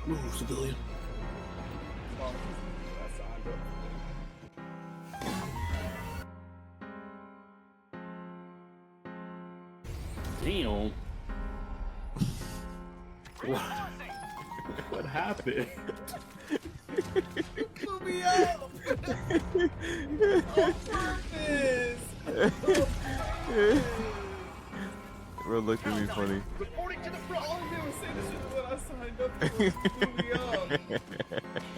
Move, civilian. Damn. What happened? Put me up! On purpose! Bro, look at me funny. Reporting to the front! All I did was say this is what I signed up for. Put me up!